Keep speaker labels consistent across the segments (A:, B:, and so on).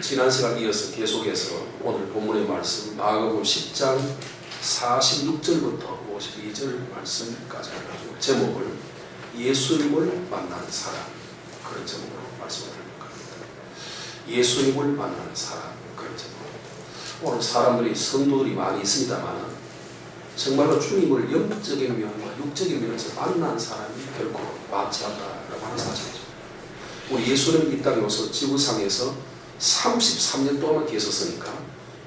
A: 지난 시간 이어서 계속해서 오늘 본문의 말씀 마가복음 10장 46절부터 52절 말씀까지 해가지고 제목을 예수님을 만나는 사람, 그런 제목으로 말씀을 드리려고 합니다. 예수님을 만나는 사람, 그런 제목으로. 오늘 사람들이 성도들이 많이 있습니다만 정말로 주님을 영적인 면과 육적인 면에서 만난 사람이 결코 많지 않다라고 하는 사실이죠. 우리 예수님 이 땅에 와서 지구상에서 33년 동안 계셨으니까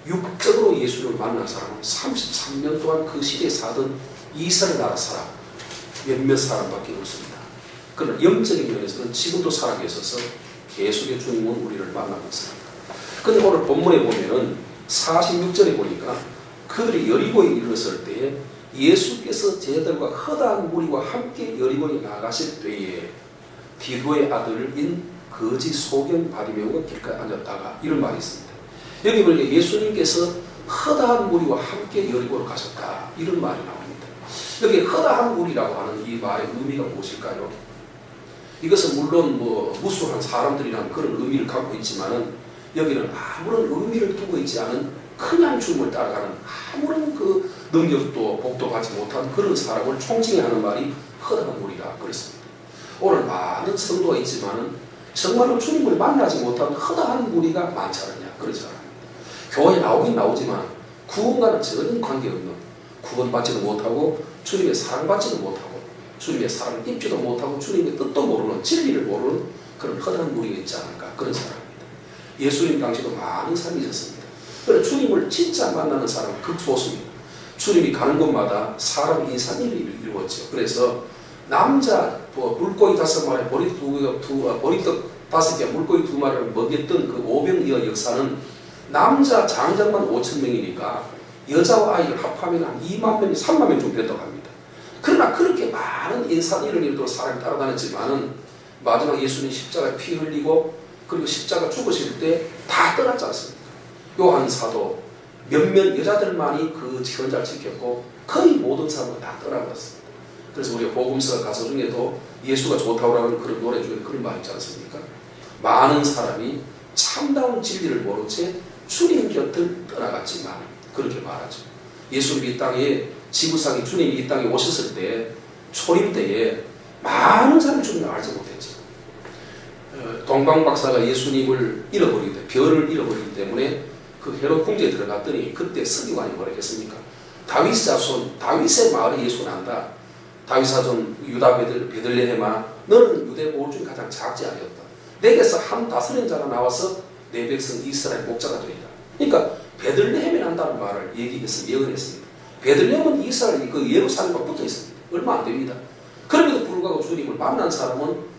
A: 육적으로 예수를 만난 사람은 33년 동안 그 시대에 사던 이스라엘 나라 사람 몇몇 사람밖에 없습니다. 그러나 영적인 면에서는 지금도 살아계셔서 계속의 주님은 우리를 만나고 있습니다. 그런데 오늘 본문에 보면은 46절에 보니까 그들이 여리고에 이르렀을 때에 예수께서 제자들과 허다한 무리와 함께 여리고에 나가실 때에 디도의 아들인 거지 소경 바리매오가 길가에 앉았다가 이런 말이 있습니다. 여기 보니까 예수님께서 허다한 무리와 함께 여리고로 가셨다 이런 말이 나옵니다. 여기 허다한 무리라고 하는 이 말의 의미가 무엇일까요? 이것은 물론 무수한 사람들이라는 그런 의미를 갖고 있지만은 여기는 아무런 의미를 두고 있지 않은 그냥 주님을 따라가는 아무런 그 능력도 복도 받지 못한 그런 사람을 총칭하는 말이 허다한 무리라 그랬습니다. 오늘 많은 성도가 있지만은 정말로 주님을 만나지 못한 허다한 무리가 많지 않느냐 그러지 않습니다. 교회에 나오긴 나오지만 구원과는 전혀 관계없는, 구원받지도 못하고 주님의 사랑받지도 못하고 주님의 사랑을 입지도 못하고 주님의 뜻도 모르는, 진리를 모르는 그런 허다한 무리가 있지 않을까 그런 사람입니다. 예수님 당시도 많은 사람이 있었습니다. 그런데 주님을 진짜 만나는 사람은 극소수입니다. 주님이 가는 곳마다 사람 인산일이 이루었죠. 그래서 남자 물고기 5마리, 보리떡 5개, 물고기 2마리를 먹였던 그 오병이어 역사는 남자 장정만 5,000명이니까 여자와 아이를 합하면 한 2만 명이 3만 명 정도 됐다고 합니다. 그러나 그렇게 많은 인산일을 이루도록 사람이 따라다녔지만은 마지막 예수님 십자가에 피 흘리고 그리고 십자가 죽으실 때 다 떠났지 않습니까? 요한 사도 몇몇 여자들만이 그 현장을 지켰고 거의 모든 사람은 다 떠나갔습니다. 그래서 우리가 복음서 가사 중에도 예수가 좋다고 하는 그런 노래 중에 그런 말이 있지 않습니까? 많은 사람이 참다운 진리를 모른 채 주님 곁을 떠나갔지만 그렇게 말하죠. 예수님이 이 땅에 지구상에 주님이 이 땅에 오셨을 때 초림 때에 많은 사람이 주님을 알지 못했죠. 동방 박사가 예수님을 잃어버리기 때문에 별을 잃어버리기 때문에 그 헤롯 궁지에 들어갔더니 그때 서기관이 뭐라 했습니까? 다윗 자손 다윗의 마을에 예수가 난다. 다윗 자손 유다 베들레헴아 너는 유대 보울 중에 가장 작지 아니었다. 내게서 한 다스린 자가 나와서 내 백성 이스라엘 목자가 되리라. 그러니까 베들레헴에 난다는 말을 얘기했습니다. 예언했습니다. 베들레헴은 이스라엘 그 예루살렘과 붙어 있습니다. 얼마 안 됩니다. 그럼에도 불구하고 주님을 만난 사람은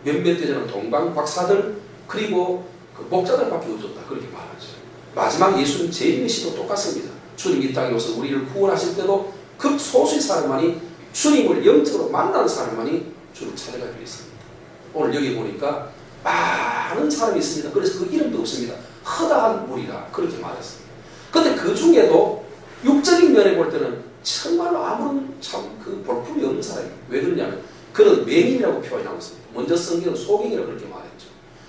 A: 몇몇 대전은 동방 박사들 그리고 그 목자들밖에 없었다 그렇게 말하죠. 마지막 예수님 재림의 시도 똑같습니다. 주님 이 땅에 오셔서 우리를 구원하실 때도 극소수의 사람만이 주님을 영적으로 만난 사람만이 주를 찾아가기로 했습니다. 오늘 여기 보니까 많은 사람이 있습니다. 그래서 그 이름도 없습니다. 허다한 무리라 그렇게 말했습니다. 그런데 그 중에도 육적인 면에 볼 때는 정말로 아무런 참 그 볼품이 없는 사람이에요. 왜 그러냐면 그는 맹인이라고 표현하고 있습니다. 먼저 성경은 소경이라고 그렇게 말했죠.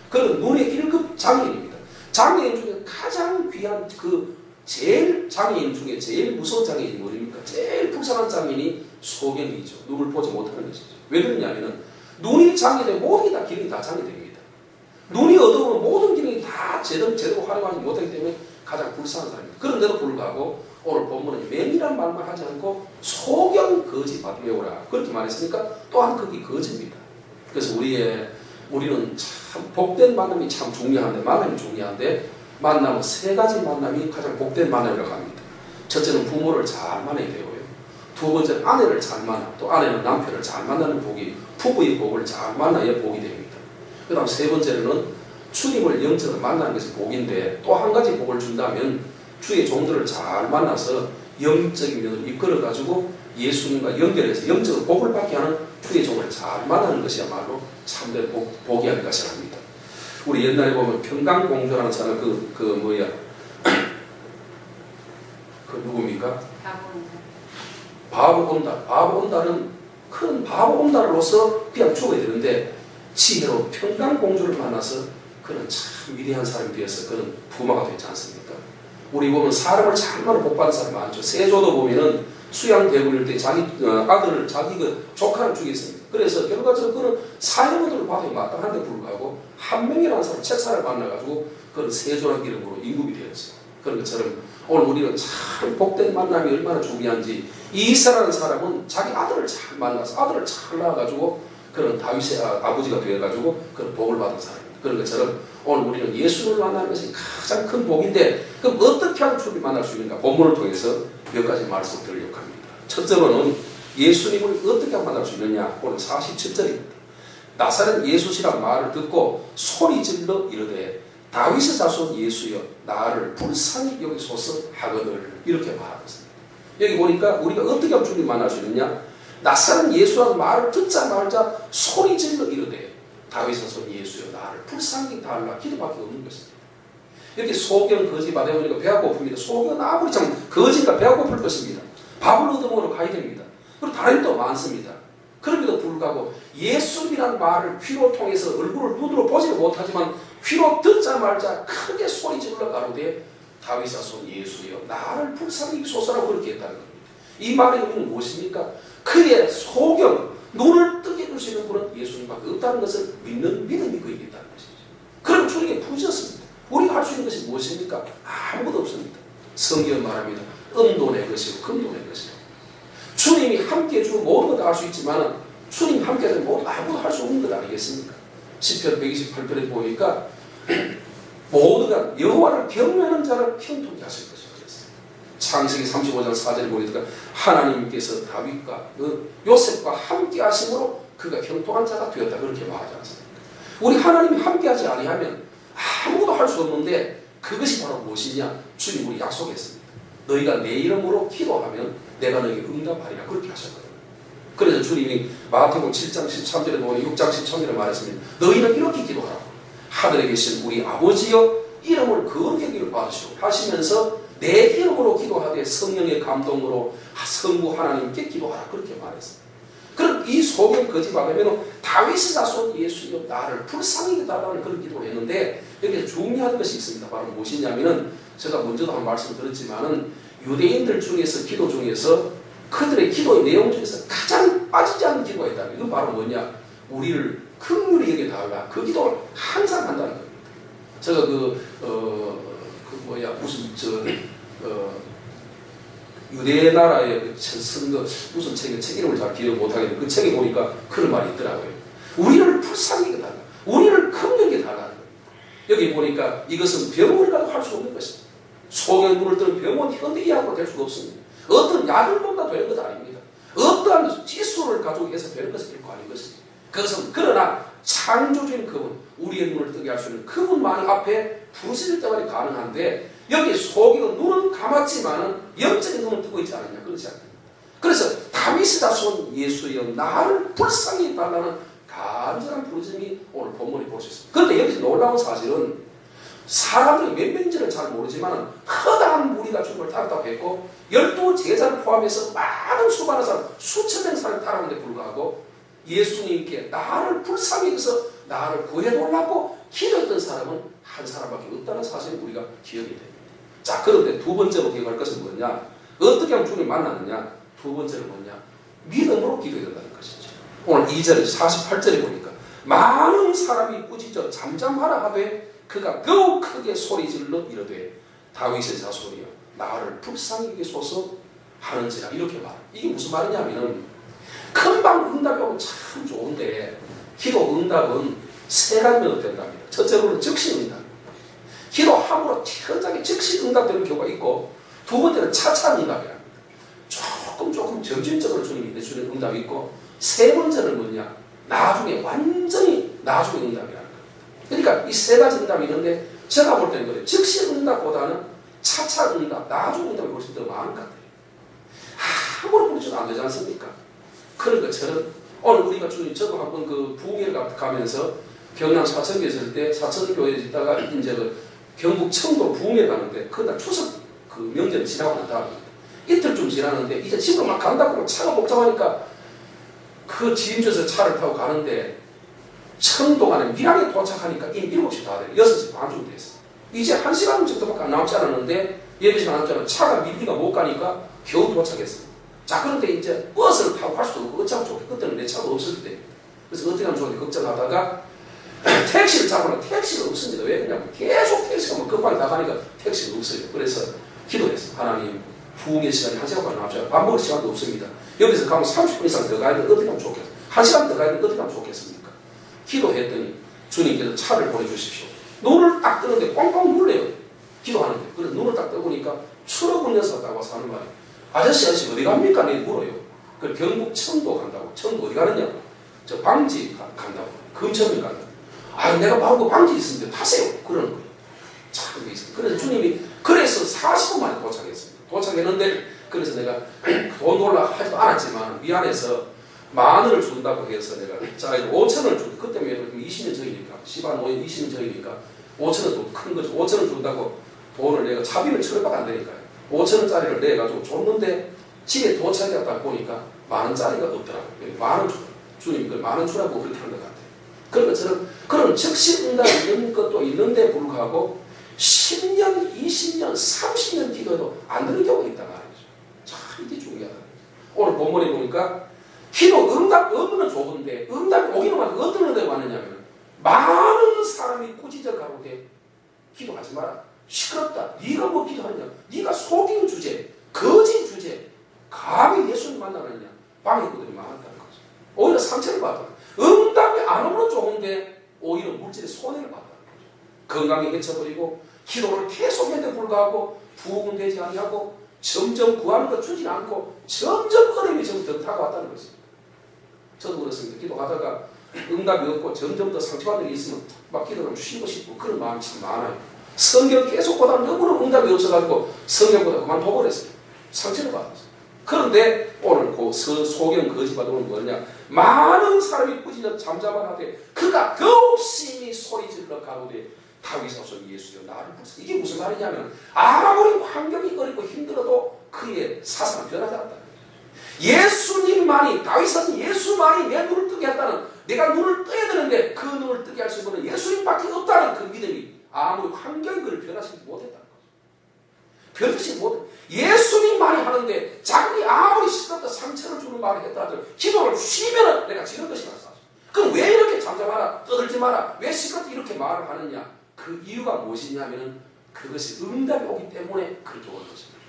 A: 그는 눈의 1급 장애인입니다. 장애인 중에 가장 귀한 그 제일 장애인 중에 제일 무서운 장애인이 뭐입니까? 제일 불쌍한 장애인이 소경이죠. 눈을 보지 못하는 것이죠. 왜 그러냐면은 눈이 장애되면 모든 게 다 기능이 다 장애됩니다. 눈이 어두우면 모든 기능이 다 제대로 활용하지 못하기 때문에 가장 불쌍한 사람입니다. 그런데도 불구하고 오늘 본문은 맹이란 말만 하지 않고 소경 거지 바리매오라 그렇게 말했으니까 또한 그게 거지입니다. 그래서 우리는 참 복된 만남이 참 중요한데 만남이 중요한데 만남은 3가지 만남이 가장 복된 만남이라고 합니다. 첫째는 부모를 잘 만나야 되고요. 두 번째는 아내를 잘 만나, 또 아내는 남편을 잘 만나는 복이 부부의 복을 잘 만나야 복이 됩니다. 그 다음 세 번째로는 주님을 영적으로 만나는 것이 복인데 또 한 가지 복을 준다면 주의 종들을 잘 만나서 영적인 면을 이끌어가지고 예수님과 연결해서 영적으로 복을 받게 하는 주의 종을 잘 만나는 것이야말로 참된 복이 아닐까 생각합니다. 우리 옛날에 보면 평강공주라는 사람 그 누굽니까? 바보 온달. 바보 온달은 큰 바보 온달로서 그냥 죽어야 되는데 지혜로 평강공주를 만나서 그는 참 위대한 사람이 되어서 그는 부마가 되지 않습니까? 우리 보면 사람을 정말 복받은 사람 많죠. 세조도 보면은 수양대군일 때 자기 아들을 자기 그 조카를 죽였습니다. 그래서 결과적으로 그는 사형을 받아야 마땅한데 불구하고 한 명이라는 사람 책사를 만나가지고 그는 세조라는 이름으로 임금이 되었어요. 그런 것처럼 오늘 우리는 참 복된 만남이 얼마나 중요한지 이사라는 사람은 자기 아들을 잘 만나서 아들을 잘 낳아가지고 그런 다윗의 아버지가 되어가지고 그런 복을 받은 사람입니다. 그런 것처럼 오늘 우리는 예수를 만나는 것이 가장 큰 복인데 그럼 어떻게 하면 주를 만날 수 있는가? 본문을 통해서 몇 가지 말씀을 드리려고 합니다. 첫째로는 예수님을 어떻게 만날 수 있느냐? 오늘 47절입니다. 나사렛 예수시란 말을 듣고 소리질러 이르되 다윗의 자손 예수여 나를 불쌍히 여기소서 하거늘 이렇게 말하겠습니다. 여기 보니까 우리가 어떻게 하면 주님 만날 수 있느냐? 나사렛 예수라는 말을 듣자 말자 소리질러 이르되 다윗의 자손 예수여 나를 불쌍히 달라 기도밖에 없는 것입니다. 이렇게 소경 거지 받아 보니까 배가 고픕니다. 소경은 아무리 참 거지가 배가 고플 것입니다. 밥을 얻어먹으러 가야 됩니다. 그리고 다른 일도 많습니다. 그럼에도 불구하고 예수님이라는 말을 귀로 통해서 얼굴을 눈으로 보지 못하지만 귀로 듣자 말자 크게 소리 질러 가로되 다윗의 자손 예수여 나를 불쌍히 여기소서라고 그렇게 했다는 겁니다. 이 말의 의미는 무엇입니까? 그의 소경 눈을 뜨게 해줄 수 있는 분은 예수님밖에 없다는 것을 믿는 믿음이 그에게 있다는 것이죠. 그럼 주님께 부르셨습니다. 우리가 할 수 있는 것이 무엇입니까? 아무것도 없습니다. 성경은 말합니다. 은도 내 것이고 금도 내 것이고 주님이 함께해 주고 모든 것 다 할 수 있지만 주님 함께해 주면 아무것도 할 수 없는 것 아니겠습니까? 시편 128편에 보니까 모두가 여호와를 경외하는 자를 형통케 하실 것이라고 했어요. 창세기 35장 4절에 보니까 하나님께서 다윗과 요셉과 함께 하심으로 그가 형통한 자가 되었다 그렇게 말하지 않습니까? 우리 하나님이 함께하지 아니하면 아무것도 할 수 없는데 그것이 바로 무엇이냐? 주님 우리 약속했습니다. 너희가 내 이름으로 기도하면 내가 너에게 응답하리라 그렇게 하셨거든요. 그래서 주님이 마태복음 7장 13절에 보니 6장 13절에 말했습니다. 너희는 이렇게 기도하라고 하늘에 계신 우리 아버지여 이름을 거룩히 여기를 받으시오 하시면서 내 이름으로 기도하되 성령의 감동으로 성부 하나님께 기도하라 그렇게 말했습니다. 그럼 이 소경 거짓 말하면 다윗의 자손 예수여 나를 불쌍히 달라는 그런 기도를 했는데 여기서 중요한 것이 있습니다. 바로 무엇이냐면은 제가 먼저도 한 말씀 드렸지만은 유대인들 중에서 기도 중에서 그들의 기도의 내용 중에서 가장 빠지지 않는 기도가 있다. 이건 바로 뭐냐? 우리를 긍휼히 여겨달라. 그 기도를 항상 한다는 겁니다. 제가 유대 나라의 쓴 거 무슨 책 이름을 잘 기억 못하겠는데 그 책에 보니까 그런 말이 있더라고요. 우리를 불쌍히 여겨달라. 우리를 긍휼히 달라는 거예요. 여기 보니까 이것은 병원을 가도 할 수 없는 것입니다. 속에 물을 뜨는 병원이 현대의학으로 될 수가 없습니다. 어떤 약을 먹다 되는 것 아닙니다. 어떠한 지수를 가지고 해서 되는 것은 결코 아닌 것입니다. 그것은 그러나 창조주인 그분, 우리의 눈을 뜨게 할 수 있는 그분만 앞에 부르실 때만이 가능한데 여기 속이고 눈은 감았지만은 영적인 눈을 뜨고 있지 않느냐 그렇지 않습니다. 그래서 다윗의 자손 예수여 나를 불쌍히 달라는 간절한 부르심이 오늘 본문에 볼 수 있습니다. 그런데 여기서 놀라운 사실은 사람들이 몇 명인지는 잘 모르지만 허다한 무리가 주님을 따랐다고 했고 12제자를 포함해서 많은 수많은 사람 수천 명 사람이 따라오는데 불구하고 예수님께 나를 불쌍히 여겨서 나를 구해달라고 기도했던 사람은 한 사람밖에 없다는 사실을 우리가 기억이 됩니다. 자, 그런데 두 번째로 기억할 것은 뭐냐? 어떻게 하면 주님을 만나느냐? 두 번째는 뭐냐? 믿음으로 기도해야 된다는 것이죠. 오늘 2절 48절에 보니까 많은 사람이 꾸짖어 잠잠하라 하되 그가 더욱 크게 소리질러 이르되 다윗의 자손이여 나를 불쌍히 여기소서 하는지라 이렇게 말합니다. 이게 무슨 말이냐면 금방 응답이 오면 참 좋은데 기도 응답은 세 가지로 된답니다. 첫째로는 즉시 응답. 기도함으로 현장에 즉시 응답되는 경우가 있고 두 번째는 차차 응답이랍니다. 조금 점진적으로 주님이 내주는 응답이 있고 세 번째는 뭐냐? 나중에 완전히 나중에 응답이라는 거예요. 그러니까 이 세 가지 응답이 있는데 제가 볼 때는 그래요. 즉시 응답보다는 차차 응답, 나중 응답이 훨씬 더 많은 것 같아요. 아무리 부르셔도 안 되지 않습니까? 그런 것처럼 오늘 우리가 주님 저도 한번 그 부흥회를 가면서 경남 사천교에 있을 때 사천교회에 있다가 이제 그 경북 청도 부흥회 가는데 그날 추석 그 명절 지나고 난 다음에 이틀쯤 지나는데 이제 집으로 막 간다고 차가 복잡하니까 그 지인조에서 차를 타고 가는데 청도 안에 밀양에 도착하니까 이미 7시 다 돼요. 6시 반쯤 됐어. 이제 1시간 정도밖에 안 남지 않았는데 예배 시간 남지 않았는데 차가 밀리가 못 가니까 겨우 도착했어요. 자, 그런데 이제 버스를 타고 갈 수도 없고 어찌하면 좋겠 그때는 내 차가 없었기 때문에. 그래서 어떻게 하면 좋은지 걱정하다가 택시를 잡으면 택시가 없습니다. 왜 그러냐면 계속 택시가 뭐 급하게 나가니까 택시가 없어요. 그래서 기도했어. 하나님, 부흥의 시간이 1시간밖에 남지 않아요. 밥 먹을 시간도 없습니다. 여기서 가면 30분 이상 더 가야 되는데 어떻게 하면 좋겠어요? 1시간 더 가야 되는데 어떻게 하면 좋겠습니까? 기도했더니 주님께서 차를 보내주십시오. 눈을 딱 뜨는데 꽝꽝 눌려요. 기도하는데. 그래서 눈을 딱 떠보니까 추억 운전사가 딱 와서 하는 말이에요. 아저씨 어디 갑니까? 내가 물어요. 그 경북 청도 간다고. 청도 어디 가느냐? 저 방지 간다고. 금천을 간다고. 아, 내가 바로 그 방지 있는데 타세요. 그러는 거예요. 참 있어요. 그래서 주님이 그래서 40분 만에 도착했습니다. 도착했는데 그래서 내가 돈 놀라 하지도 않았지만 미안해서 10,000원을 준다고 해서 내가 자 5,000원을 준 그때 20년 전이니까 20년 전이니까 5,000원 돈 큰 거죠. 5,000원 준다고 돈을 내가 차비는 1,000원밖에 안 되니까요. 5,000원짜리를 내가지고 줬는데 집에 도착했다 보니까 10,000원짜리가 없더라고요. 10,000원 주님 그 10,000원 주라고 그렇게 한 것 같아요. 그러니까 저는 그런 즉시응답이 있는 것도 있는데 불구하고 10년, 20년, 30년 기도해도 안 되는 경우가 있단 말이죠. 참 이게 중요하다. 오늘 본문에 보니까 기도 응답 없는 좋은데 응답이 오기는 왔는데 어떤 응답이 왔느냐면 많은 사람이 꾸짖어 가로되 기도하지 마라. 시끄럽다. 네가 뭐 기도하냐. 네가 속이는 주제, 거짓 주제, 감히 예수님 만나느냐. 방해꾼들이 많았다는 거죠. 오히려 상처를 받았다. 응답이 안 오면 좋은데 오히려 물질의 손해를 받았다는 거죠. 건강이 해쳐버리고 기도를 계속했는데 불구하고 부흥은 되지 아니하고 점점 구하는 것 주지 않고 점점 어려움이 좀 더 다가왔다는 것입니다. 저도 그렇습니다. 기도하다가 응답이 없고 점점 더 상처받는 일이 있으면 막 기도를 쉬고 싶고 그런 마음이 참 많아요. 성경 계속 보다 너무나 응답이 없어가지고 성경보다 그만둬버렸어요. 상처를 받았어요. 그런데 오늘 그 소경 거짓받으면 뭐냐? 많은 사람이 꾸짖어 잠잠하되 그가 더욱 심히 소리질러 가로되 다윗소서 예수여 나를 부르소서. 이게 무슨 말이냐면 아무리 환경이 어렵고 힘들어도 그의 사상은 변하지 않았다. 예수님만이 다윗은 예수만이 내 눈을 뜨게 한다는 내가 눈을 떠야 되는데 그 눈을 뜨게 할 수 있는 예수님밖에 없다는 그 믿음이 아무리 환경이 그를 변화시키지 못했다는 거죠. 변화시키지 못해. 예수님만이 하는데 자기 아무리 시끄럽다 상처를 주는 말을 했다 하더라도 기도를 쉬면 내가 지는 것이 맞아. 그럼 왜 이렇게 잠잠하라 떠들지 마라 왜 시끄럽게 이렇게 말을 하느냐. 그 이유가 무엇이냐면 그것이 응답이 오기 때문에 그렇게 오는 것입니다.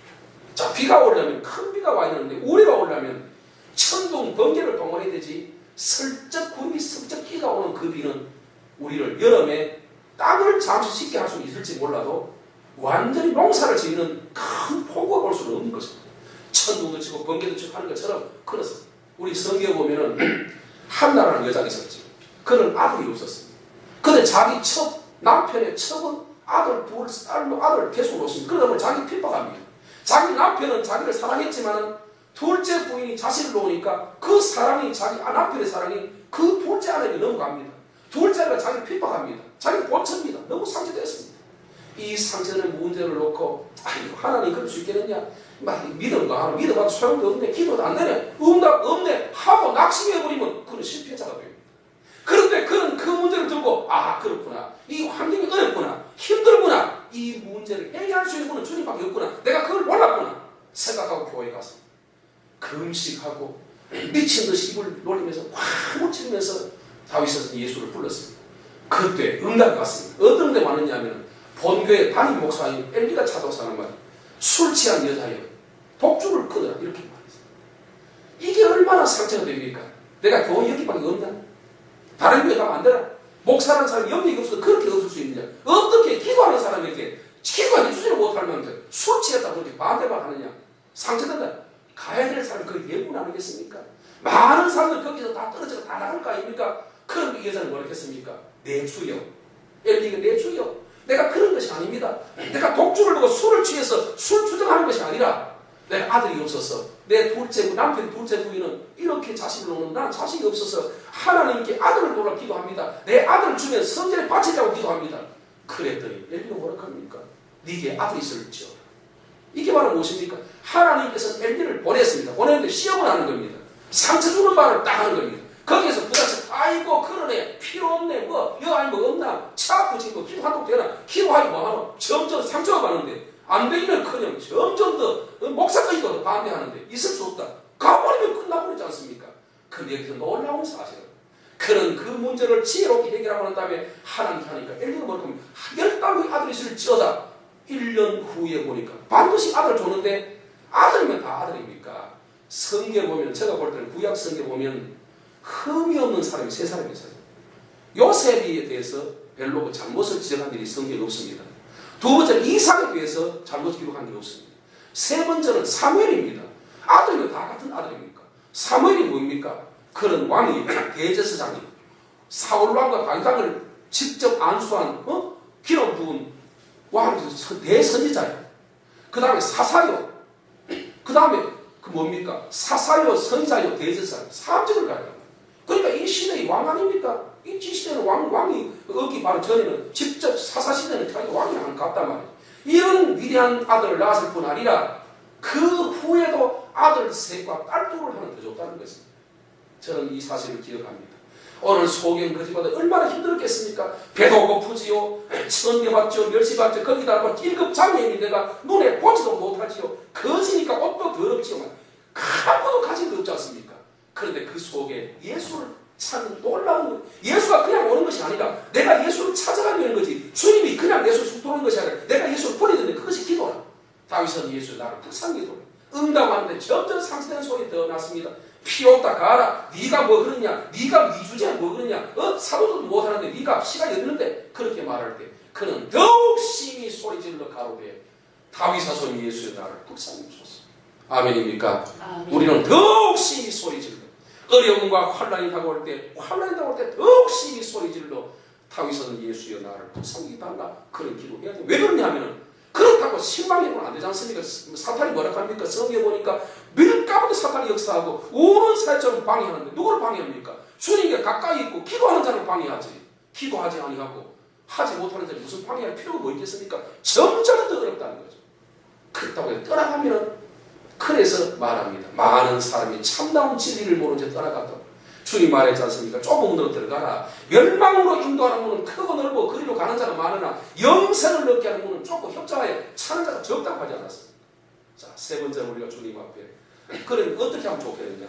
A: 자, 비가 오려면 큰 비가 와 있는데 우리가 오려면 천둥 번개를 동원해야 되지 슬쩍 구름이 슬쩍 끼가 오는 그 비는 우리를 여름에 땅을 잠시 쉽게 할 수는 있을지 몰라도 완전히 농사를 짓는 큰 폭우가 올 수는 없는 것입니다. 천둥도 치고 번개도 치고 하는 것처럼 그렇습니다. 우리 성경에 보면은 한나라는 여자가 있었지. 그는 아들이 없었습니다. 근데 자기 남편의 첩은 아들 아들 계속 놓습니다. 그러다 보니 자기 핍박합니다. 자기 남편은 자기를 사랑했지만 둘째 부인이 자식을 놓으니까 그 사랑이 자기 남편의 사랑이 그 둘째 아내에게 넘어갑니다. 둘째 아내가 자기를 핍박합니다. 자기를 고칩니다. 너무 상처됐습니다. 이 상처는 문제를 놓고 아이고 하나님 그럴 수 있겠느냐. 믿음과 하나 믿어봐도 소용도 없네. 기도도 안 되네. 응답 없네. 하고 낙심해버리면 그는 실패자가 됩니다. 그런데 그는 그 문제를 들고 아 그렇구나. 이 환경이 어렵구나. 힘들구나. 이 문제를 해결할 수 있는 분은 주님밖에 없구나. 내가 그걸 몰랐구나. 생각하고 교회에 가서 금식하고 미친 듯이 입을 놀리면서 확 묻히면서 다윗은 예수를 불렀습니다. 그때 응답이 왔습니다. 어떤 데 왔느냐면 본교회 담임 목사인 엘리가 찾아와서 하는 말이에요. 술 취한 여자여 독주를 끊으라 이렇게 말했어요. 이게 얼마나 상처가 됩니까? 내가 교회 여기밖에 없나? 다른 교회 가면 안 되나? 목사라는 사람이 영역이 없어서 그렇게 없을 수 있느냐? 어떻게 기도하는 사람에게 기도해주지를 못하면 술 취했다고 그렇게 반대만 하느냐? 상처된다. 가야 될 사람이 그 예분 아니겠습니까? 많은 사람들 거기서 다 떨어져서 다 나갈 거 아닙니까? 그럼 이 여자는 뭐라 했습니까? 내 주여. 엘리가 내 주여. 내가 그런 것이 아닙니다. 내가 독주를 보고 술을 취해서 술 주정하는 것이 아니라 내가 아들이 없어서 내 남편 둘째 부인은 이렇게 자식을 놓는 난 자식이 없어서 하나님께 아들을 돌아 기도합니다. 내 아들을 주면 성전에 바치자고 기도합니다. 그랬더니 엘리가 뭐라 합니까? 네게 아들이 있을지어다. 이게 바로 무엇입니까? 하나님께서 엘리를 보냈습니다. 보냈는데 시험을 하는 겁니다. 상처 주는 말을 딱 하는 겁니다. 거기에서 부자식 아이고 그러네 필요 없네 여 아니 뭐 없나 차 아프지 뭐 기도 한독 되나 기도하기 뭐하노 점점 상처가 가는데 안 되면커녕 점점 더 목사까지도 반대하는데 있을 수 없다. 가버리면 끝나버리지 않습니까? 근데 여기서 놀라운 사실은 그런 그 문제를 지혜롭게 해결하고 난 다음에 하나님 하니까 1년 보니까 10달의 아들이 있을지어다 1년 후에 보니까 반드시 아들 주는데 아들이면 다 아들입니까? 성경 보면 제가 볼 때는 구약 성경 보면 흠이 없는 사람이 3사람이 있어요. 요셉에 대해서 별로 그 잘못을 지적한 일이 성경에 없습니다. 두 번째는 이삭에 대해서 잘못 기록한 게 없습니다. 세 번째는 사무엘입니다. 아들이면 다 같은 아들입니까? 사무엘이 뭡니까? 그런 왕이 대제사장이 사울왕과 다윗왕을 직접 안수한 기름 부은 왕 대선지자예요. 그 다음에 사사요. 그 다음에 그 뭡니까? 사사요, 선지자요, 대제사장 3직을 가요. 그러니까 이 시대의 왕 아닙니까? 이 시대는 왕이 얻기 바로 전에는 직접 사사시대는 자기가 왕이 안 갔단 말이에요. 이런 위대한 아들을 낳았을 뿐 아니라 그 후에도 아들 셋과 딸 둘을 하나 더 줬다는 것입니다. 저는 이 사실을 기억합니다. 오늘 소경 거지보다 얼마나 힘들었겠습니까? 배도 고프지요, 천개받죠, 멸시받죠, 거기다 1급 장애인이 내가 눈에 보지도 못하지요. 거지니까 옷도 더럽지요. 아무것도 가진 게 없지 않습니까? 그런데 그 속에 예수를 찾는 놀라운 예수가 그냥 오는 것이 아니라 내가 예수를 찾아가려고 하는 거지 주님이 그냥 예수를 쑥 들어오는 것이 아니라 내가 예수를 버리는데 그것이 기도라. 다윗은 예수 나를 불쌍히 기도라. 응답하는데 점점 상승되는 소리 더 났습니다. 필요 없다 가라. 네가 뭐 그러냐, 네가 위주제 뭐 그러냐, 사도도 못하는데 네가 시간이 없는데 그렇게 말할 때 그는 더욱 심히 소리질러 가로되 다윗 자손 예수의 나를 불쌍히 주소서. 아멘입니까? 아멘. 우리는 더욱 심히 소리질러 어려움과 환난이 다가올 때 더욱 심히 소리질러 다윗은 예수여 나를 불쌍히 달라. 그런 기도해야 돼. 왜 그러냐 하면은 그렇다고 실망해보면 안 되지 않습니까? 사탄이 뭐라 합니까? 성경에 보니까 밀가부터 사탄이 역사하고 우는 사회처럼 방해하는데 누구를 방해합니까? 주님께 가까이 있고 기도하는 자를 방해하지. 기도하지 아니하고 하지 못하는 자를 무슨 방해할 필요가 뭐 있겠습니까? 점점 더 어렵다는 거죠. 그렇다고 떠나가면 그래서 말합니다. 많은 사람이 참다운 진리를 모른 채 떠나갔다. 주님 말했지 않습니까? 좁은 문으로 들어가라. 멸망으로 인도하는 문은 크고 넓고 그리로 가는 자가 많으나 영생을 얻게 하는 문은 좁고 협자에 차는 자가 적다고 하지 않았습니까? 자, 세 번째로 우리가 주님 앞에 그럼 어떻게 하면 좋겠느냐?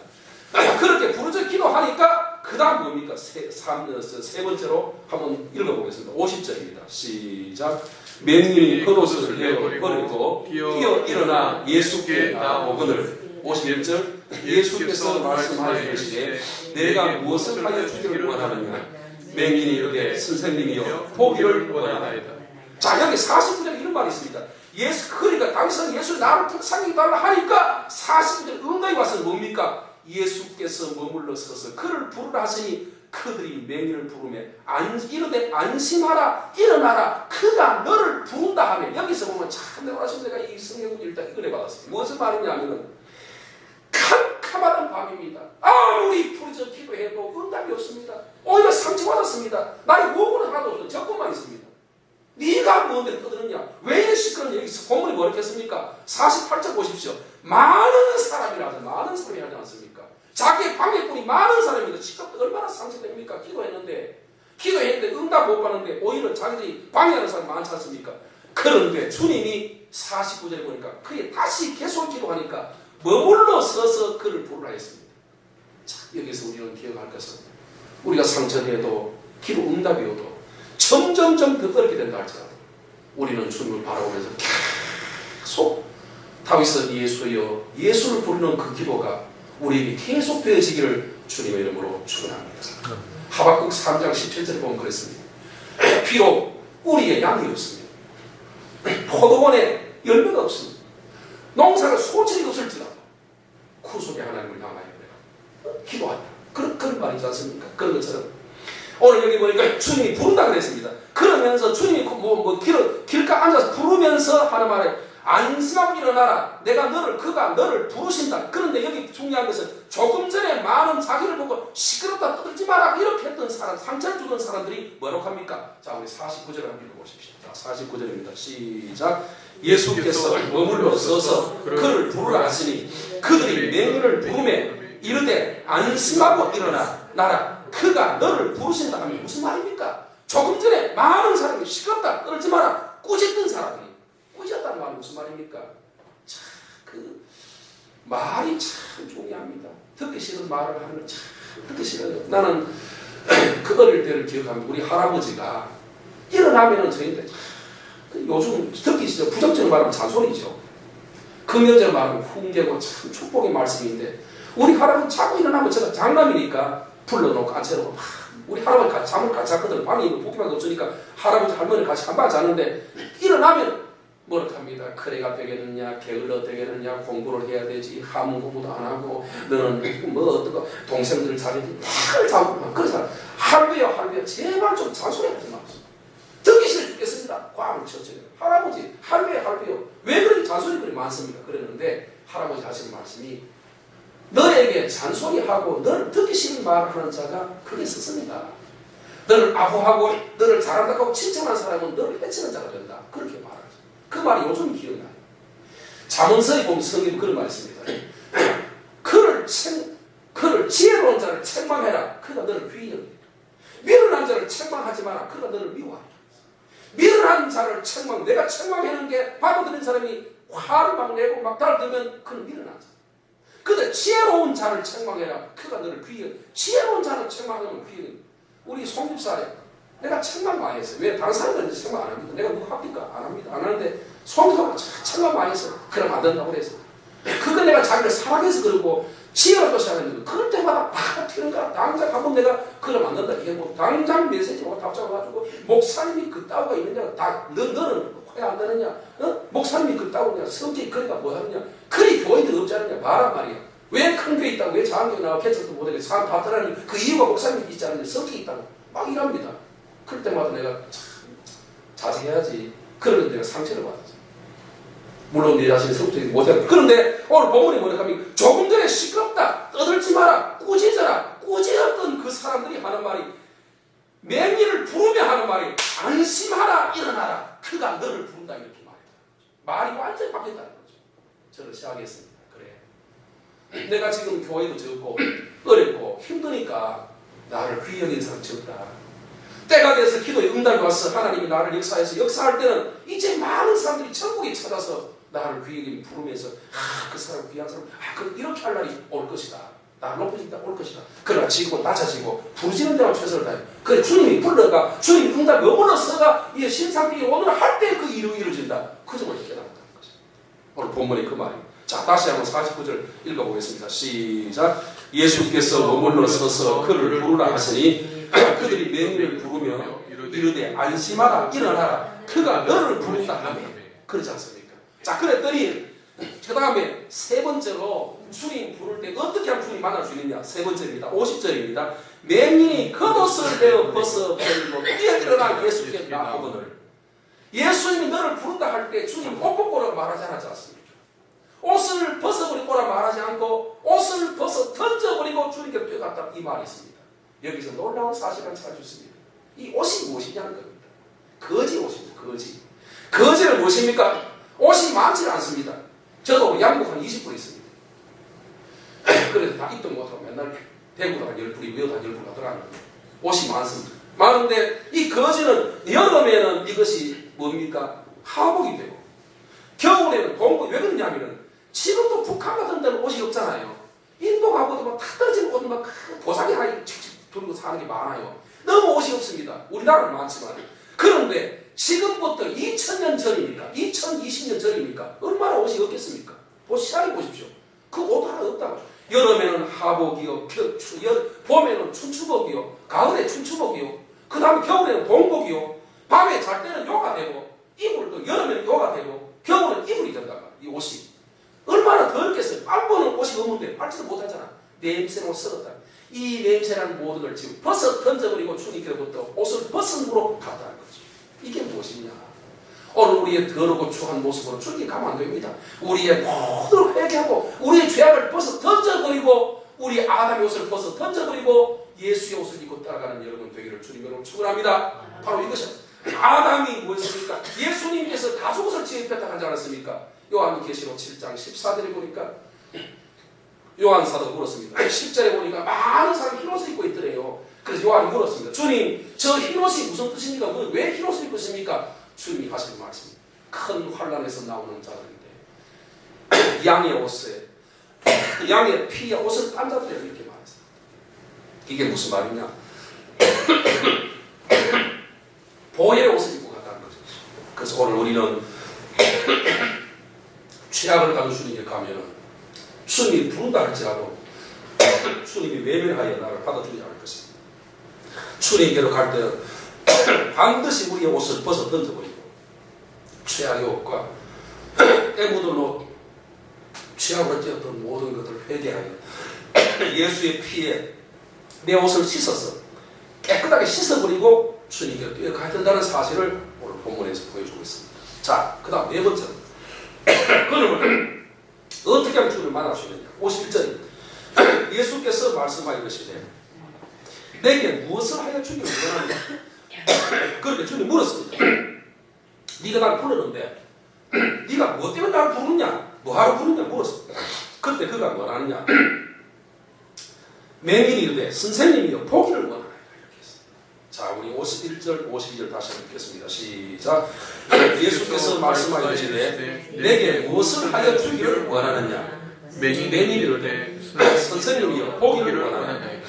A: 그렇게 부르짖어 기도하니까 그 다음 뭡니까? 세 번째로 한번 읽어보겠습니다. 50절입니다. 시작. 맹인이 겉옷을 내어버리고 뛰어 일어나 예수께 나오거늘. 51절. 예수께서 말씀하여 계시되 내가 무엇을 하여 주기를 원하느냐? 맹인이 이르되 선생님이여 보기를 원하나이다. 자, 여기 49절에 이런 말이 있습니다. 그러니까 다윗은 예수 나를 불쌍히 달라 하니까 49절 응답이 와서 뭡니까? 예수께서 머물러 서서 그를 부르라 하시니 그들이 맹인을 부르며 이르되 안심하라 일어나라 그가 너를 부른다 하며 여기서 보면 참 내가 이 성경을 일단 이걸 해봤습니다. 무슨 말이냐면은 캄캄한 밤입니다. 아무리 부르짖어 기도해도 응답이 없습니다. 오히려 상처받았습니다. 나의 요구는 하나도 없어요. 적금만 있습니다. 네가 뭔데 떠드느냐? 왜 이렇게 시끄러운 여기서 본문이 뭐랬겠습니까? 48절 보십시오. 많은 사람이라 하죠. 많은 사람이 하지 않습니까? 자기의 방해꾼이 많은 사람입니다. 시끄럽다 얼마나 상처됩니까? 기도했는데 응답 못 받는데 오히려 자기들이 방해하는 사람이 많지 않습니까? 그런데 주님이 49절에 보니까 그게 다시 계속 기도하니까 머물러 서서 그를 부르라 했습니다. 자, 여기서 우리는 기억할 것은 우리가 상처돼도 기도 응답이 오도 점점점 더 어렵게 된다 할지라도 우리는 주님을 바라보면서 계속 다윗은 예수여 예수를 부르는 그 기도가 우리에게 계속 되어지기를 주님의 이름으로 축원합니다. 하박국 3장 17절에 보면 그랬습니다. 비록 우리의 양이 없습니다. 포도원에 열매가 없습니다. 농사가 소질이 없을지라도 구속의 하나님을 향하여 기도한다. 그런 말이지 않습니까? 그런 것처럼 오늘 여기 보니까 주님이 부른다 그랬습니다. 그러면서 주님이 길가 앉아서 부르면서 하는 말에 안심하고 일어나라. 그가 너를 부르신다. 그런데 여기 중요한 것은 조금 전에 많은 자기를 보고 시끄럽다 떠들지 마라 이렇게 했던 사람, 상처를 주던 사람들이 뭐라고 합니까? 자, 우리 49절을 한번 읽어보십시오. 자, 49절입니다. 시작. 예수께서 머물러 서서 그를 부르라 하시니 그들이 맹인을 부르매 이르되 안심하고 일어나 나라. 그가 너를 부르신다 하면 무슨 말입니까? 조금 전에 많은 사람이 시끄럽다 떨지 마라 꾸짖던 사람이 꾸짖었다는 말은 무슨 말입니까? 참 그 말이 참 중요합니다. 듣기 싫은 말을 하는 건 참 듣기 싫어요. 나는 그 어릴 때를 기억합니다. 우리 할아버지가 일어나면은 저희한테 요즘 듣기 싫어 부정적인 말하면 잔소리죠. 긍정적인 말하면 훈계고 참 축복의 말씀인데 우리 할아버지 자꾸 일어나면 제가 장남이니까 불러놓고 앉혀놓고 우리 할아버지 같이 잠을 같이 잤거든. 방에 보기만 없으니까 할아버지 할머니 같이 한 방 자는데 일어나면 뭐라 합니다. 그래가 되겠느냐 게을러 되겠느냐 공부를 해야 되지 한문 공부도 안 하고 너는 뭐 어떤 거 동생들 자리지 늘 자고 그래서 할배요 제발 좀 잔소리하지 마세요. 듣기 싫어 죽겠습니다. 꽝을 쳤죠. 할아버지 할배요 왜 그렇게 잔소리들이 많습니까? 그랬는데 할아버지 하시는 말씀이 너에게 잔소리하고 너를 듣기 싫은 말을 하는 자가 그게 스승이다. 너를 아부하고 너를 잘한다고 칭찬하는 사람은 너를 해치는 자가 된다. 그렇게 말하죠. 그 말이 요즘 기억나요. 잠언서에 보면 성경에 그런 말이 있습니다. 그를 지혜로운 자를 책망해라. 그가 너를 귀히 여기리라. 미련한 자를 책망하지 마라. 그가 너를 미워하리라. 미련한 자를 내가 책망하는 게 받아들인 사람이 화를 막 내고 막 달들면 그는 미련한 자. 근데 지혜로운 자를 책망해라. 그가 너를 귀히 여기리라. 지혜로운 자를 책망하면 귀히 여기리라. 우리 송집사에 내가 책망 많이 했어요. 왜? 다른 사람들은 책망 안 합니다. 내가 누구 합니까? 안 합니다. 안 하는데 송집사가 책망 많이 했어요. 그럼 안 된다고 그래서. 그거 내가 자기를 사랑해서 그러고 지혜롭게 생각했는데 그럴 때마다 팍 튀는 거야. 당장 한번 내가 그럼 안 된다. 이게 뭐 당장 메시지로 답장해가지고 목사님이 그따위가 있느냐. 너는 왜 안 되느냐. 목사님이 그따위냐. 성격이 그러니까 뭐 하느냐. 그리 교인들 없지 않느냐. 말한 말이야. 왜 큰 교회 있다고 왜 작은 교회 나와 개척도 못하게 사람 다 떠나는 그 이유가 목사님이 있지 않느냐. 성격이 있다고 막 이랍니다. 그럴 때마다 내가 참 자제해야지. 그러면 내가 상처를 받았어. 물론 내 자신이 성격이 못해. 그런데 오늘 본문이 뭐냐 하면 조금 전에 시끄럽다 떠들지 마라 꾸짖어라. 꾸짖었던 그 사람들이 하는 말이 맹인을 부르며 하는 말이 안심하라 일어나라 그가 너를 부른다 이렇게 말했다. 말이 완전히 바뀌었다는 거죠. 저를 시작했습니다. 그래 내가 지금 교회도 적고 어렵고 힘드니까 나를 귀히 여기는 사람 적다. 때가 돼서 기도에 응답이 왔어. 하나님이 나를 역사할 때는 이제 많은 사람들이 천국에 찾아서 나를 귀히 부르면서 그 사람 귀한 사람 이렇게 할 날이 올 것이다. 나를 높여진다 올 것이다. 그러나 지금은 낮아지고 부르짖는 데만 최선을 다해. 그래 주님이 불러가 주님이 응답이 머물러서가 이 신상들이 오늘 할 때 그 일이 이루어진다. 그 점을 깨달았다는 거죠. 오늘 본문이 그 말이에요. 자 다시 한번 49절 읽어보겠습니다. 시작. 예수께서 머물러 서서 그를 부르라 하시니 그들이 맹인을 부르며 이르되 안심하라 일어나라 그가 너를 부른다 하며 그러지 않습니까? 자 그랬더니 그 다음에 세 번째로 주님 부를 때 어떻게 하면 주님 만날 수 있느냐. 세 번째입니다. 50절입니다. 맹인이 겉옷을 베어 벗어 버리고 뛰어 일어나 예수께 나오거늘. 예수님이 너를 부른다 할 때 주님 옷 벗고 오라고 말하지 않았습니까? 옷을 벗어버리고 오라 말하지 않고 옷을 벗어 던져버리고 주님께 뛰어갔다 이 말이 있습니다. 여기서 놀라운 사실을 찾아주십니다. 이 옷이 무엇이냐는 겁니다. 거지 옷입니다. 거지는 무엇입니까? 옷이 많지 않습니다. 저도 양복 한 20불 있습니다. 그래서 다 입도 못하고 맨날 대구도 한 10불이 외어도 한 10불 가더라고요. 옷이 많습니다. 많은데 이 거지는 여름에는 이것이 뭡니까? 하복이 되고 겨울에는 동복. 왜 그러냐면은 지금도 북한 같은 데는 옷이 없잖아요. 인도 가보도 막 탁 떨어지는 옷은 막 도자기 하나 칙칙 두르고 사는 게 많아요. 너무 옷이 없습니다. 우리나라는 많지만. 그런데 지금부터 2000년 전입니까? 2020년 전입니까? 얼마나 옷이 없겠습니까? 시작해 보십시오. 그 옷 하나 없다고. 여름에는 하복이요, 봄에는 춘추복이요, 가을에 춘추복이요, 그 다음에 겨울에는 동복이요, 밤에 잘 때는 요가 되고, 이불도 여름에는 요가 되고, 겨울에는 이불이 된단 말이야. 이 옷이. 얼마나 더럽겠어요. 빨고는 옷이 없는데 빨지도 못하잖아. 냄새는 옷 썩었다. 이 냄새라는 모든 걸 지금 벗어 던져버리고 주님께로부터 옷을 벗은 후로 갔다는 거죠. 이게 무엇이냐? 오늘 우리의 더럽고 추한 모습으로 주님께 가면 안 됩니다. 우리의 모든 회개하고 우리의 죄악을 벗어 던져버리고 우리 아담의 옷을 벗어 던져버리고 예수의 옷을 입고 따라가는 여러분 되기를 주님으로 축원합니다. 바로 이것이 아담이 무엇입니까? 예수님께서 가죽옷을 지입했다 하지 않았습니까? 요한계시록 7장 14절에 보니까 요한 사도가 물었습니다. 10절에 보니까 많은 사람이 흰옷을 입고 있더래요. 그래서 요한이 물었습니다. 주님, 저 흰옷이 무슨 뜻입니까? 왜 흰옷을 입으십니까? 주님이 하신 말씀입니다. 큰 환란에서 나오는 자들인데 양의 옷에 양의 피에 옷을 딴 자들이라고 이렇게 말했습니다. 이게 무슨 말이냐? 보혈의 옷을 입고 간다는 거죠. 그래서 오늘 우리는 죄악을 가진 주님께 가면은 주님이 부른다 할지라도 주님이 외면하여 나를 받아주지 않을 것입니다. 주님께로 갈 때는 반드시 우리의 옷을 벗어 던져버리고 죄악의 옷과 애무들로 죄악으로 찌었던 모든 것들을 회개하여 예수의 피에 내 옷을 씻어서 깨끗하게 씻어버리고 주님께로 뛰어가야 된다는 사실을 오늘 본문에서 보여주고 있습니다. 자, 그 다음 네 번째로 그러면 어떻게 하면 주님을 만날 수 있느냐? 51절입니다. 예수께서 말씀하여 이르시되 내게 무엇을 하여 주기를 원하느냐? 그렇게 주님 물었습니다. 네가 나를 불렀는데 네가 뭐 때문에 나를 부르냐? 뭐하러 부르냐? 물었습니다. 그때 그가 뭐라느냐? 맹인이 이르되 선생님이여 보기를 원하나이다 이렇게 했습니다. 자, 우리 51절 52절 다시 한번 읽겠습니다. 시작. 예수께서 말씀하여 이르시되 내게 무엇을 하여 주기를 원하느냐? 맹인이 이르되 선생님이여 보기를 원하나이다.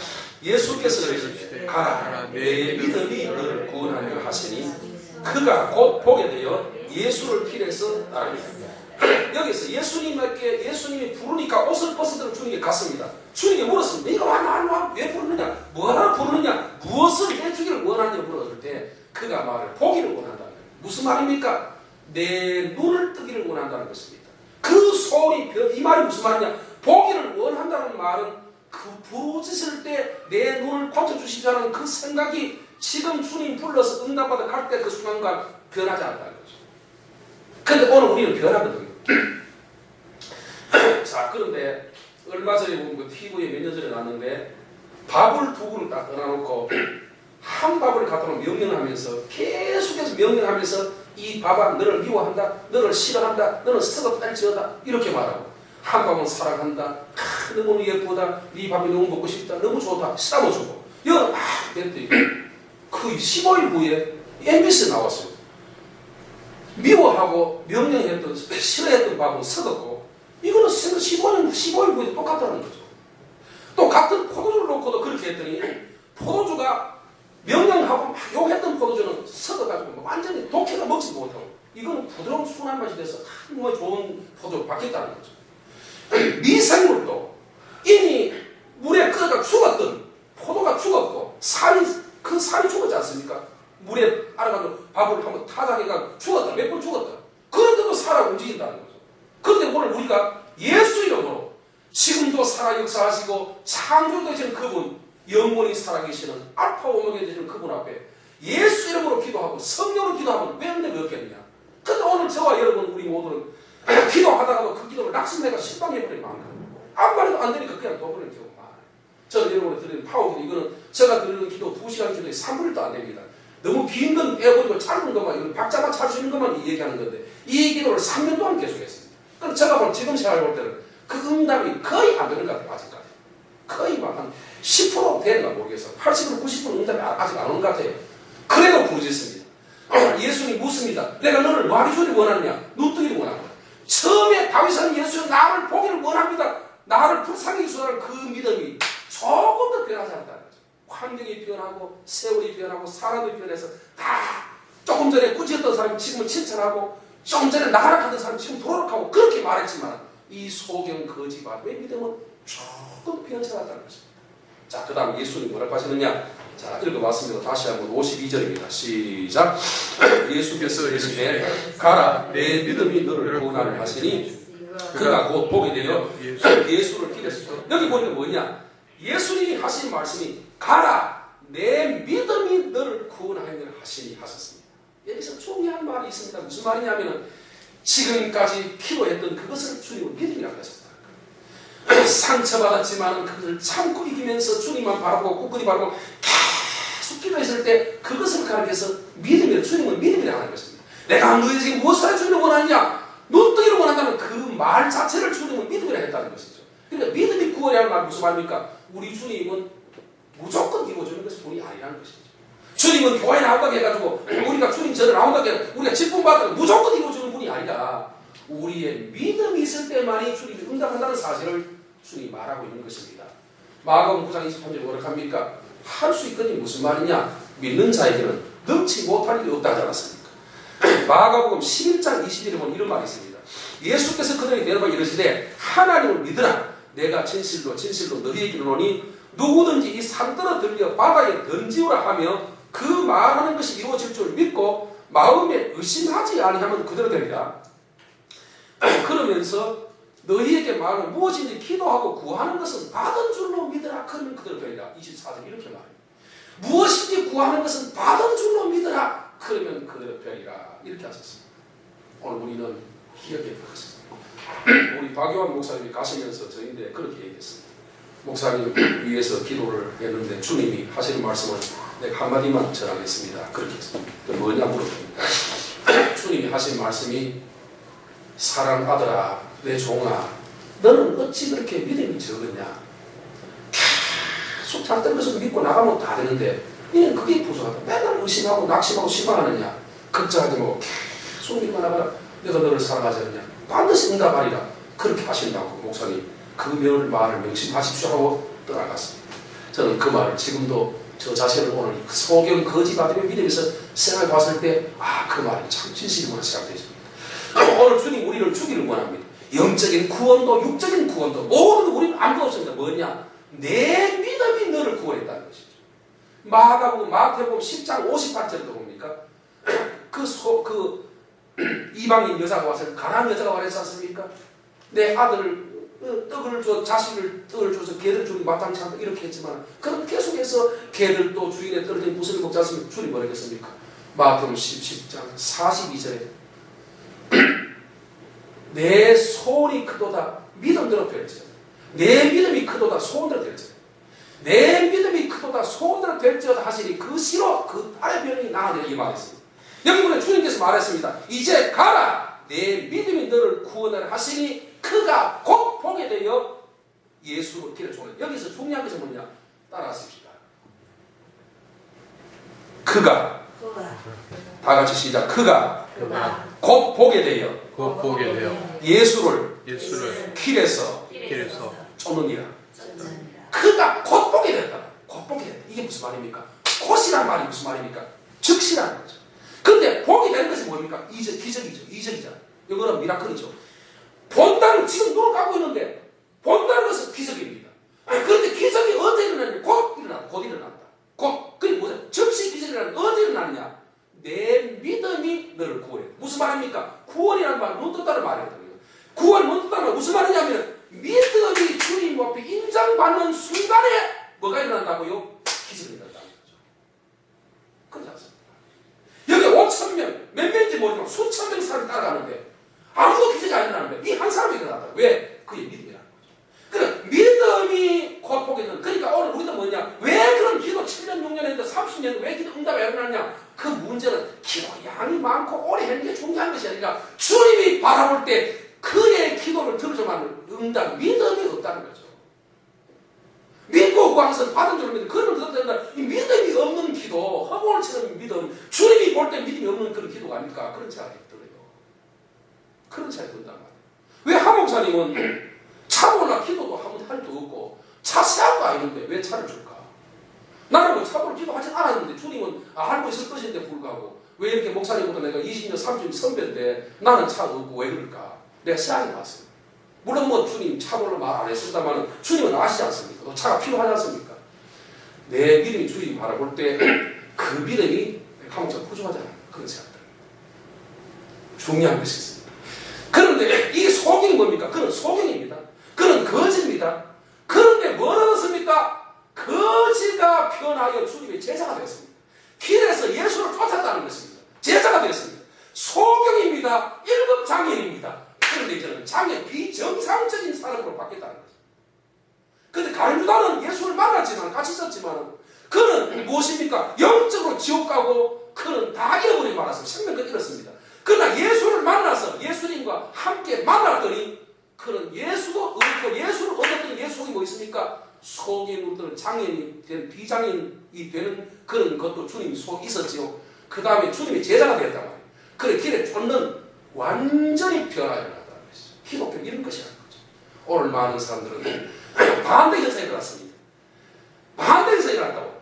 A: 예수께서 이르시되 가라 내 믿음이 너를 구원하려 하시니 그가 곧 보게 되어 예수를 필해서 따르니라. 여기서 예수님이 부르니까 옷을 벗어들어 주님께 갔습니다. 주님께 물었습니다. 네가 나를 왜 부르느냐? 뭐하러 부르느냐? 무엇을 해주기를 원하느냐 물었을 때 그가 말을 보기를 원한다는 거예요. 무슨 말입니까? 내 눈을 뜨기를 원한다는 것입니다. 그 소리, 이 말이 무슨 말이냐? 보기를 원한다는 말은 그 부르짖을 때 내 눈을 고쳐주시자는 그 생각이 지금 주님 불러서 응답받아 갈 때 그 순간과 변하지 않는다는 거죠. 근데 오늘 우리는 변하거든요. 자, 그런데 얼마 전에 본 그 TV에 몇 년 전에 나왔는데 밥을 두 그릇 딱 떠나놓고 한 밥을 갖다 놓으면 명령하면서 계속해서 명령하면서 이 밥아 너를 미워한다, 너를 싫어한다, 너는 썩어 탈지어다 이렇게 말하고 한 밥은 사랑한다, 너무 예쁘다, 네 밥이 너무 먹고 싶다, 너무 좋다 싸워주고 이거 막 했더니 그 15일 후에 MBC에 나왔어요. 미워하고 명령했던 싫어했던 밥은 썩었고 이거는 15일 후에 똑같다는 거죠. 또 같은 포도주를 놓고도 그렇게 했더니 포도주가 명령하고 막 욕했던 포도주는 썩어가지고 완전히 독해가 먹지 못하고 이거는 부드러운 순한 맛이 돼서 정말 좋은 포도로 바뀌었다는 거죠. 미생물도 이미 물에 끓어가 죽었던 포도가 죽었고 그 살이 죽었지 않습니까? 물에 알아가지고 밥을 한번 타작해가 죽었다, 몇 번 죽었다. 그런데도 살아 움직인다는 거죠. 그런데 오늘 우리가 예수 이름으로 지금도 살아 역사하시고 창조되시는 그분, 영원히 살아계시는 알파 오메가 되시는 그분 앞에 예수 이름으로 기도하고 성령으로 기도하면 왜 은혜가 없겠느냐? 근데 오늘 저와 여러분 우리 모두는 기도하다가도 그 기도를 낙심해가 실망해버리는 마음. 아무 말도 안 되니까 그냥 둬버리는 경우가 많아요. 저는 여러분이 드리는 파워기도 이거는 제가 드리는 기도 2시간 기도에 3분일도 안 됩니다. 너무 긴 건 빼버리고 짧은 것만 이건 박자만 찰 수 있는 것만 얘기하는 건데 이 기도를 3년 동안 계속했습니다. 그럼 제가 볼 지금 생각해 볼 때는 그 응답이 거의 안 되는 것 같아요. 아직까지 거의 막 한 10% 되는가 모르겠어요. 80% 90% 응답이 아직 안 오는 것 같아요. 그래도 부르짖습니다. 예수님 묻습니다. 내가 너를 말이 주기를 원하느냐? 눈뜨기를 원합니다. 처음에 다윗은 예수님 나를 보기를 원합니다. 나를 불쌍히 주라는 그 믿음이 조금 더 변하지 않았다는 거죠. 환경이 변하고 세월이 변하고 사람이 변해서 다 조금 전에 꾸짖었던 사람이 지금은 칭찬하고 좀 전에 나가락하던 사람이 지금 도락하고 그렇게 말했지만 이 소경 거짓말의 믿음은 조금 변천하다는 것입니다. 자, 그 다음 예수님 뭐라고 하시느냐? 자, 읽어봤습니다. 다시 한번 52절입니다. 시작. 예수께서 이르시되 가라 내 믿음이 너를 구원하려 하시니 그가 곧 보게 되어 예수를 기대했습니다. 여기 보니까 뭐냐? 예수님이 하신 말씀이 가라 내 믿음이 너를 구원하려 하시니 하셨습니다. 여기서 중요한 말이 있습니다. 무슨 말이냐면 지금까지 기도했던 그것을 주님은 믿음이라고 하셨다. 상처받았지만 그것을 참고 이기면서 주님만 바라보고 굳건히 바라보고 계속 기도했을 때 그것을 가르쳐서 믿음이라 주님은 믿음이라고 하는 것입니다. 내가 너희에게 무엇을 해주기를 원하느냐? 눈뜨기를 원한다는 그 말 자체를 주님은 믿음이라 했다는 것이죠. 그러니까 믿음이 구원이라는 말 무슨 말입니까? 우리 주님은 무조건 이루어지는 것이 분이 아니라는 것이죠. 주님은 교회에 나온다고 해가지고 우리가 주님 전에 나온다고 해가지고 우리가 직분 받다가 무조건 이루어지는 분이 아니라 우리의 믿음이 있을 때만이 주님이 응답한다는 사실을 주님이 말하고 있는 것입니다. 마가복음 9장 23절에 뭐라고 합니까? 할 수 있거니 무슨 말이냐? 믿는 자에게는 능치 못할 일이 없다 하지 않았습니까? 마가복음 11장 21절에 보면 이런 말이 있습니다. 예수께서 그들에게 대답하여 이르시되 하나님을 믿으라. 내가 진실로 너희에게 이르노니 누구든지 이 산더러 들려 바다에 던지우라 하며 그 말하는 것이 이루어질 줄 믿고 마음에 의심하지 아니하면 그대로 되리라. 그러면서 너희에게 말하는 무엇인지 기도하고 구하는 것은 받은 줄로 믿으라. 그러면 그대로 되리라. 24절 이렇게 말합니다. 무엇인지 구하는 것은 받은 줄로 믿으라. 그러면 그대로 되리라. 이렇게 하셨습니다. 오늘 우리는 기억해야 되겠습니다. 우리 박요한 목사님이 가시면서 저희인데 그렇게 얘기했습니다. 목사님 위해서 기도를 했는데 주님이 하시는 말씀을 내가 한마디만 전하겠습니다. 그렇게 했습니다. 뭐냐 물어봅니다. 주님이 하신 말씀이 사랑 아들아 내 종아 너는 어찌 그렇게 믿음이 적었냐. 계속 잘된 것을 믿고 나가면 다 되는데 너는 그게 부족하다. 맨날 의심하고 낙심하고 실망하느냐. 걱정하지 말고 계속 믿고 나가라. 내가 너를 사랑하지 않느냐. 반드시 응답하리라. 그렇게 하신다고 목사님 그 말을 명심하십시오 하고 떠나갔습니다. 저는 그 말을 지금도 저 자신을 오늘 소경 거짓받으며 믿음에서 생각해 봤을 때 그 말이 참 진실이구나 생각되십니다. 오늘 주님 우리를 주기를 원합니다. 영적인 구원도 육적인 구원도 모든 우리는 아무도 없습니다. 뭐냐? 내 믿음이 너를 구원했다는 것이죠. 마태복음 10장 58절도 봅니까? 이방인 여자가 와서 가난한 여자가 말했지 않습니까? 내 아들을 떡을 줘 자식을 떡을 줘서 개들 주니 마땅치 않다 이렇게 했지만 그럼 계속해서 개들도 주인의 떨어진 부스를 먹지 않습니까? 주님 뭐라 했습니까? 마태복음 10장 42절에 내 소원이 크도다 믿음대로 될지어다. 내 믿음이 크도다 소원대로 될지어다. 내 믿음이 크도다 소원대로 될지어다 하시니 그 시로 그 딸의 병이 나아내라 이 말했습니다. 여기 보면 주님께서 말했습니다. 이제 가라 내 믿음이 너를 구원하라 하시니 그가 곧 보게 되어 예수로 길을 종해. 여기서 중요한 것은 뭐냐? 따라하십시다. 그가 다 같이 시작. 그가 곧 보게 되어 예수를 길에서 쫓느니라. 그가 곧 보게 됐다. 곧 보게 됐다. 이게 무슨 말입니까? 곧이란 말이 무슨 말입니까? 즉시라는 거죠. 근데 보게 되는 것이 뭡니까? 이적이잖아요. 이거는 미라클이죠. 본다는 지금 눈을 감고 있는데 본다는 것은 기적입니다. 그런데 기적이 언제 일어나냐? 곧 일어난다. 그게 뭐죠? 즉시 기적이 일어나는 언제 일어나느냐? 내 믿음이 너를 구원해. 무슨 말입니까? 구원이라는 말은 눈 떴다는 말이거든요. 구원 눈 떴다는 말은 무슨 말이냐면 믿음이 주님 앞에 인정받는 순간에 뭐가 일어난다고요? 기적이 일어난다는 거죠. 그렇지 않습니까? 여기 5,000명, 몇 명인지 모르지만 수천 명 사람이 따라가는데 아무도 기적이 안 일어나는데 이 한 사람이 일어났다. 왜? 그게 믿음이라는 거죠. 그러니까 믿음이 곧 보게 되는. 그러니까 오늘 우리도 뭐냐? 왜 그런 기도 7년, 6년 했는데 30년 왜 기도 응답이 안 일어났냐? 그 문제는 기도 양이 많고 오래 하는 게 중요한 것이 아니라 주님이 바라볼 때 그의 기도를 들어줘만 응답, 믿음이 없다는 거죠. 믿고 구하면서 받은 줄 믿는 그런 것들은 이 믿음이 없는 기도, 허공을처럼 믿음, 주님이 볼 때 믿음이 없는 그런 기도가 아닐까 그런 생각이 들어요. 그런 생각이 든단 말이에요. 왜 한 목사님은 차 몰라 기도도 하면 할 도 없고 차 세안도 아니는데 왜 차를 줄까? 나는 뭐 차보러 기도하지 않았는데 주님은 알고 있을 것인데 불구하고 왜 이렇게 목사님보다 내가 20년, 30년 선배인데 나는 차 없고 왜 그럴까? 내가 시간이 왔어요. 물론 뭐 주님 차별로 말 안 했습니다만 주님은 아시지 않습니까? 또 차가 필요하지 않습니까? 내 믿음이 주님이 바라볼 때 그 믿음이 한목처럼 부족하지 않아요. 그런 생각들. 중요한 것이 있습니다. 그런데 이 소경이 뭡니까? 그는 소경입니다. 그는 거지입니다. 그런데 뭘 얻었습니까? 거지가 변하여 주님의 제자가 되었습니다. 길에서 예수를 쫓았다는 것입니다. 제자가 되었습니다. 소경입니다. 1급 장애인입니다. 그런데 이제는 장애 비정상적인 사람으로 바뀌었다는 거죠. 그런데 갈무다는 예수를 만났지만 같이 있었지만 그는 무엇입니까? 영적으로 지옥 가고 그는 다 잃어버리고 말았습니다. 생명을 잃었습니다. 그러나 예수를 만나서 예수님과 함께 만났더니 그는 예수도 얻고 예수를 얻었던 예수 속에 뭐 있습니까? 소경들은 장애인이 된 비장애인이 되는 그런 것도 주님 속에 있었지요. 그 다음에 주님의 제자가 되었단 말이에요. 그래 길에 쫓는 완전히 변화가 일어났다는 것이죠. 기독교는 이런 것이라는 거죠. 오늘 많은 사람들은 반대 현상이 일어났습니다. 반대 현상이 일어났다고.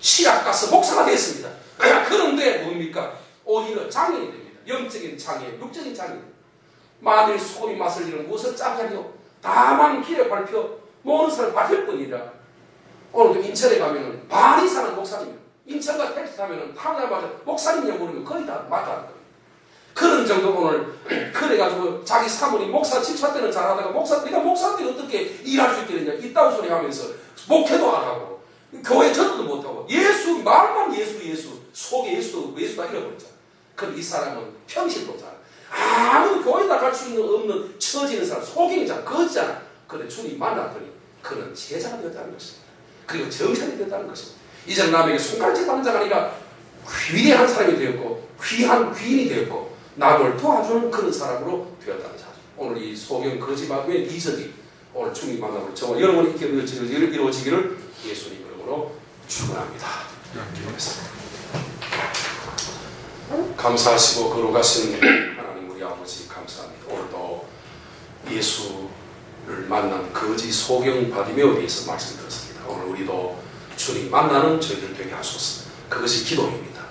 A: 신학 가서 목사가 됐습니다. 그런데 뭡니까? 오히려 장애인이 됩니다. 영적인 장애, 육적인 장애. 마늘 소금이 맛을 잃은 무엇을 짜게 하려 다만 길에 밟혀 모르는 사람 밟힐 뿐이라. 오늘 인천에 가면은 반 이상은 목사님, 인천과 택시 타면은 타자마자 목사님이냐 모르면 거의 다 맞다는 거예요. 그런 정도 오늘 그래가지고 자기 사모님 목사 집사 때는 잘하다가 목사 네가 목사인데 어떻게 일할 수 있겠느냐 이따위 소리 하면서 목회도 안 하고 교회 전도도 못 하고 예수 말만 예수 속에 예수다 잃어버렸잖아. 그럼 이 사람은 평신도잖아. 아무 교회나 갈 수 있는 없는 처지는 사람 속임이잖아. 거지잖아. 그런데 주님 만났더니 그는 제자가 되었다는 것입니다. 그리고 정상이 되었다는 것입니다. 이제 남에게 손가락질 받는 자가 아니라 위대한 사람이 되었고 귀한 귀인이 되었고 남을 도와주는 그런 사람으로 되었다는 자죠. 오늘 이 소경 거지마귀의 이적이 오늘 주님 만남으로 정말 여러분이 이루어지기를 예수님 이름으로 축원합니다. 기도하겠습니다. 감사하시고 거룩하신 하나님 우리 아버지 감사합니다. 오늘도 예수를 만난 거지 소경 바디메오에 대해서 말씀드렸습니다. 오늘 우리도 주님 만나는 저희들 되게 하소서. 그것이 기도입니다.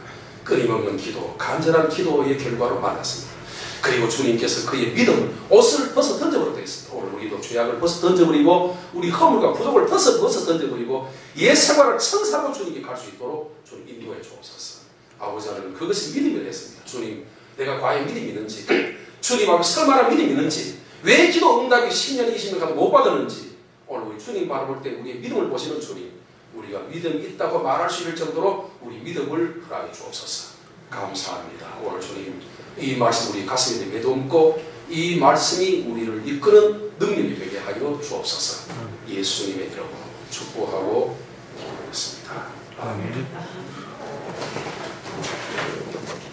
A: 끊임없는 기도, 간절한 기도의 결과로 만났습니다. 그리고 주님께서 그의 믿음을 옷을 벗어 던져버리고 있습니다. 오늘 우리도 죄악을 벗어 던져버리고 우리 허물과 부족을 벗어 던져버리고 옛 생활을 천사로 주님께 갈 수 있도록 주님 인도해 주옵소서. 아버지 하나님 그것이 믿음이라 했습니다. 주님 내가 과연 믿음이 있는지 주님 앞에 설마나 믿음이 있는지 왜 기도 응답이 10년 20년 가도 못 받았는지 오늘 우리 주님 바라볼 때 우리의 믿음을 보시는 주님 우리가 믿음이 있다고 말할 수 있을 정도로 우리 믿음을 허락해 주옵소서. 감사합니다. 오늘 주님 이 말씀 우리 가슴에 매듭고 이 말씀이 우리를 이끄는 능력이 되게 하여 주옵소서. 예수님의 이름으로 축복하고 기도하겠습니다. 아멘.